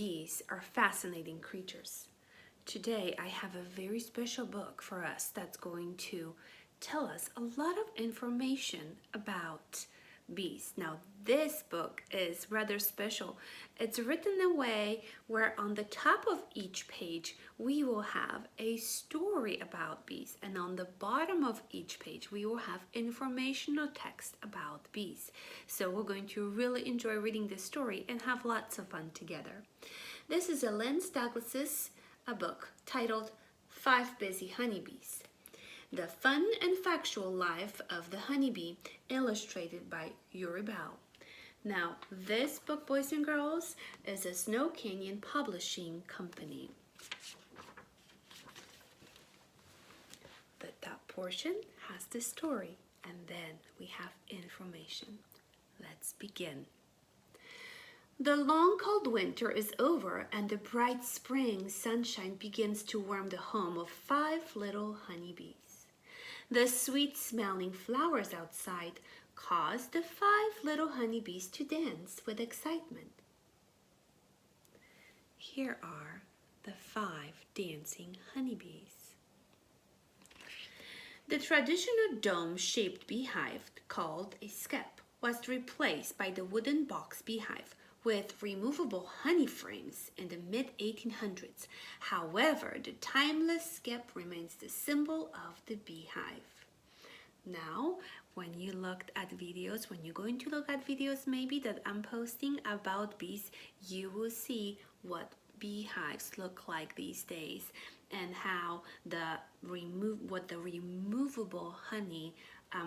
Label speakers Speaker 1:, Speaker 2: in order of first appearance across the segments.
Speaker 1: bees are fascinating creatures. Today I have a very special book for us that's going to tell us a lot of information about bees. Now this book is rather special. It's written in a way where on the top of each page we will have a story about bees, and on the bottom of each page we will have informational text about bees. So we're going to really enjoy reading this story and have lots of fun together. This is Elaine Douglas's book titled 5 Busy Honeybees. The Fun and Factual Life of the Honeybee, illustrated by Yuri Bell. Now, this book, boys and girls, is a Snow Canyon Publishing Company. The top portion has the story, and then we have information. Let's begin. The long cold winter is over, and the bright spring sunshine begins to warm the home of 5 little honeybees. The sweet-smelling flowers outside cause the 5 little honeybees to dance with excitement. Here are the 5 dancing honeybees. The traditional dome-shaped beehive called a skep was replaced by the wooden box beehive with removable honey frames in the mid-1800s. However, the timeless skep remains the symbol of the beehive. Now, when you looked at videos, when you're going to look at videos maybe that I'm posting about bees, you will see what beehives look like these days and how what the removable honey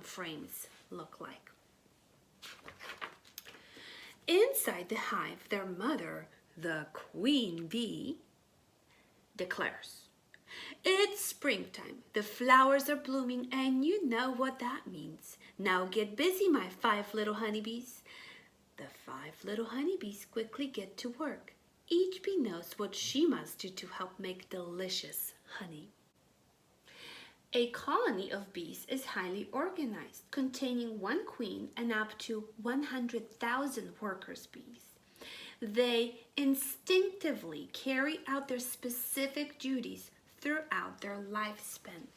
Speaker 1: frames look like. Inside the hive, their mother, the queen bee, declares, "It's springtime, the flowers are blooming, and you know what that means. Now get busy, my 5 little honeybees." The 5 little honeybees quickly get to work. Each bee knows what she must do to help make delicious honey. A colony of bees is highly organized, containing 1 queen and up to 100,000 workers' bees. They instinctively carry out their specific duties throughout their lifespan.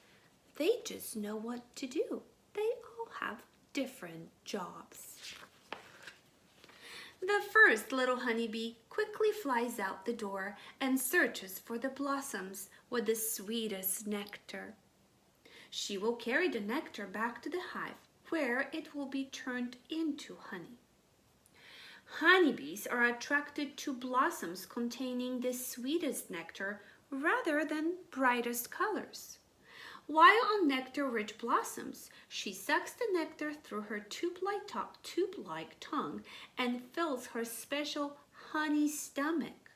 Speaker 1: They just know what to do. They all have different jobs. The first little honeybee quickly flies out the door and searches for the blossoms with the sweetest nectar. She will carry the nectar back to the hive, where it will be turned into honey. Honeybees are attracted to blossoms containing the sweetest nectar rather than brightest colors. While on nectar-rich blossoms, she sucks the nectar through her tube-like tongue and fills her special honey stomach.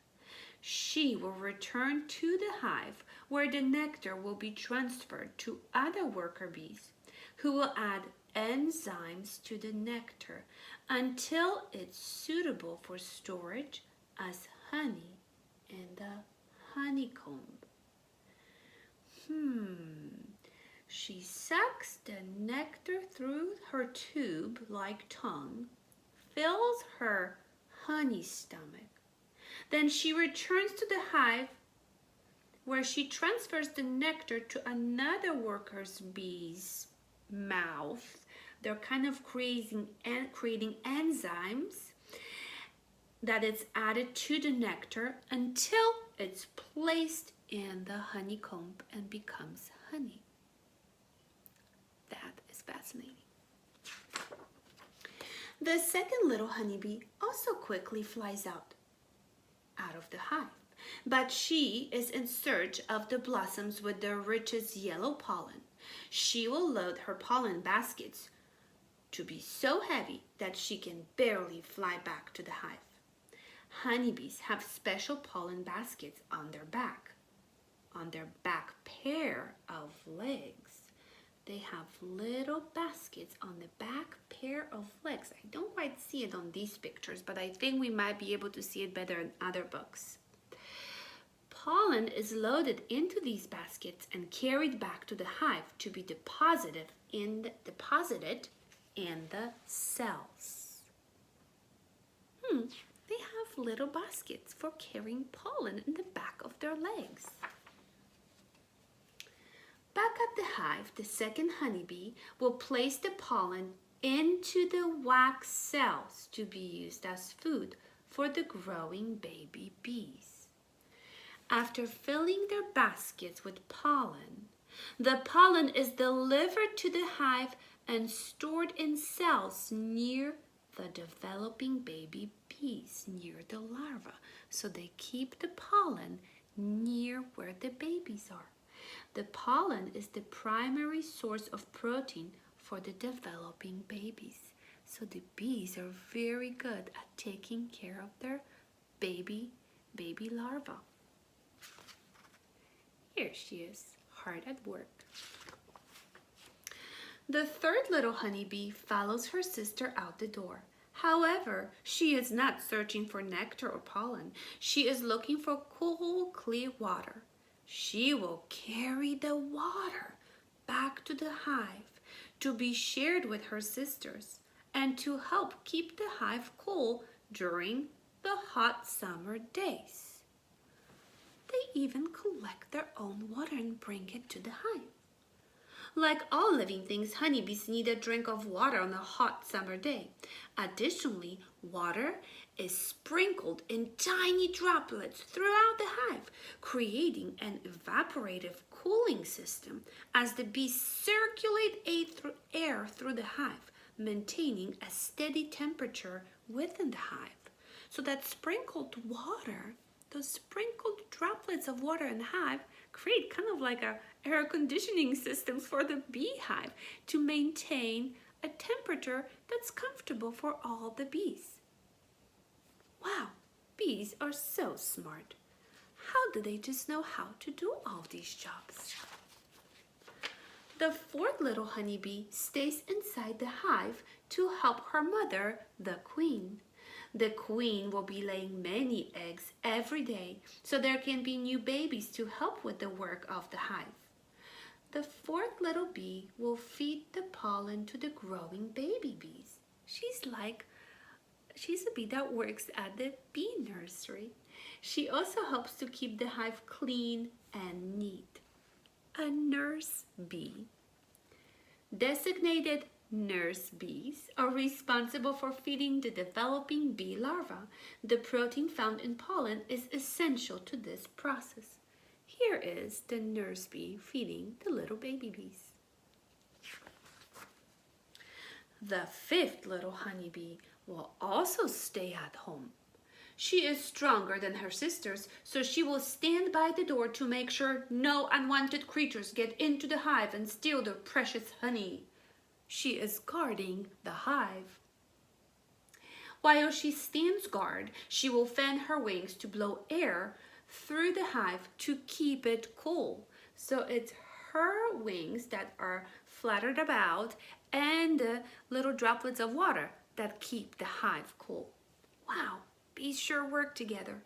Speaker 1: She will return to the hive where the nectar will be transferred to other worker bees who will add enzymes to the nectar until it's suitable for storage as honey in the honeycomb. She sucks the nectar through her tube-like tongue, fills her honey stomach. Then she returns to the hive where she transfers the nectar to another worker bee's mouth. They're kind of creating enzymes that is added to the nectar until it's placed in the honeycomb and becomes honey. That is fascinating. The second little honeybee also quickly flies out of the hive, but she is in search of the blossoms with the richest yellow pollen. She will load her pollen baskets to be so heavy that she can barely fly back to the hive. Honeybees have special pollen baskets on their back pair of legs. They have little baskets on the back pair of legs. I don't quite see it on these pictures, but I think we might be able to see it better in other books. Pollen is loaded into these baskets and carried back to the hive to be deposited in the cells. They have little baskets for carrying pollen in the back of their legs. Back at the hive, the second honeybee will place the pollen into the wax cells to be used as food for the growing baby bees. After filling their baskets with pollen, the pollen is delivered to the hive and stored in cells near the developing baby bees, near the larva. So they keep the pollen near where the babies are. The pollen is the primary source of protein for the developing babies. So the bees are very good at taking care of their baby larva. Here she is, hard at work. The third little honeybee follows her sister out the door. However, she is not searching for nectar or pollen. She is looking for cool, clear water. She will carry the water back to the hive to be shared with her sisters and to help keep the hive cool during the hot summer days. They even collect their own water and bring it to the hive. Like all living things, honeybees need a drink of water on a hot summer day. Additionally, water is sprinkled in tiny droplets throughout the hive, creating an evaporative cooling system as the bees circulate air through the hive, maintaining a steady temperature within the hive. So that sprinkled water, those sprinkled droplets of water in the hive, create kind of like a air conditioning system for the beehive to maintain a temperature that's comfortable for all the bees. Wow, bees are so smart. How do they just know how to do all these jobs? The fourth little honeybee stays inside the hive to help her mother, the queen. The queen will be laying many eggs every day, so there can be new babies to help with the work of the hive. The fourth little bee will feed the pollen to the growing baby bees. She's a bee that works at the bee nursery. She also helps to keep the hive clean and neat. A nurse bee. Designated nurse bees are responsible for feeding the developing bee larva. The protein found in pollen is essential to this process. Here is the nurse bee feeding the little baby bees. The fifth little honeybee will also stay at home. She is stronger than her sisters, so she will stand by the door to make sure no unwanted creatures get into the hive and steal their precious honey. She is guarding the hive. While she stands guard, she will fan her wings to blow air through the hive to keep it cool. So it's her wings that are fluttered about and the little droplets of water that keep the hive cool. Wow, bees sure work together.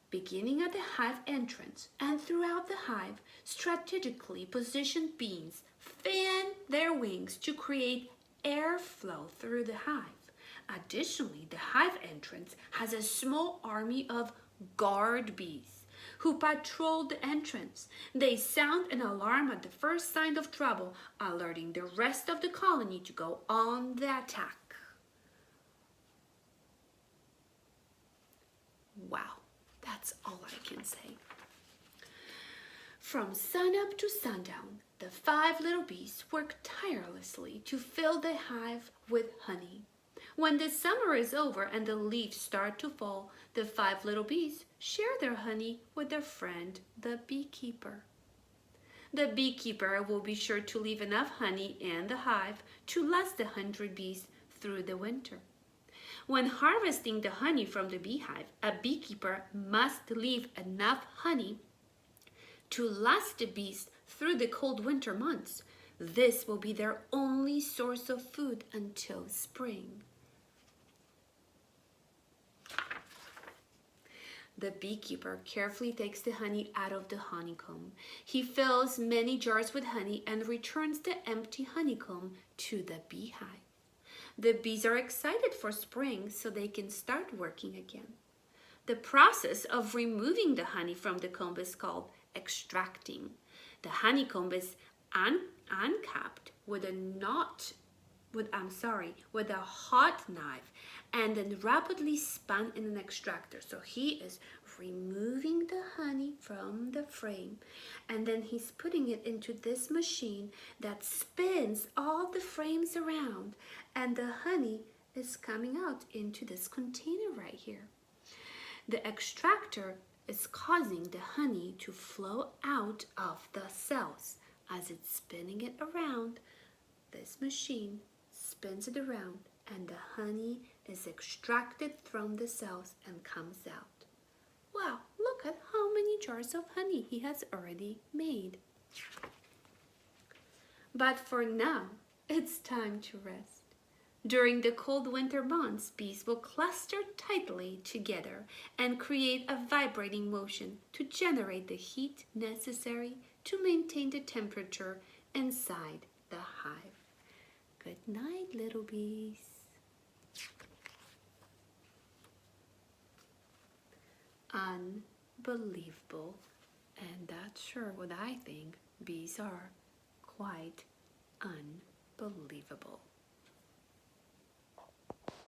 Speaker 1: Beginning at the hive entrance and throughout the hive, strategically positioned bees fan their wings to create airflow through the hive. Additionally, the hive entrance has a small army of guard bees who patrol the entrance. They sound an alarm at the first sign of trouble, alerting the rest of the colony to go on the attack. Wow, that's all I can say. From sunup to sundown, the 5 little bees work tirelessly to fill the hive with honey. When the summer is over and the leaves start to fall, the 5 little bees share their honey with their friend, the beekeeper. The beekeeper will be sure to leave enough honey in the hive to last the 100 bees through the winter. When harvesting the honey from the beehive, a beekeeper must leave enough honey to last the bees through the cold winter months. This will be their only source of food until spring. The beekeeper carefully takes the honey out of the honeycomb. He fills many jars with honey and returns the empty honeycomb to the beehive. The bees are excited for spring so they can start working again. The process of removing the honey from the comb is called extracting. The honeycomb is uncapped with with a hot knife and then rapidly spun in an extractor. So he is removing the honey from the frame and then he's putting it into this machine that spins all the frames around and the honey is coming out into this container right here. The extractor is causing the honey to flow out of the cells as it's spinning it around. This machine spins it around and the honey is extracted from the cells and comes out. Wow, look at how many jars of honey he has already made. But for now, it's time to rest. During the cold winter months, bees will cluster tightly together and create a vibrating motion to generate the heat necessary to maintain the temperature inside the hive. Good night, little bees. Unbelievable. And that's sure what I think. Bees are quite unbelievable.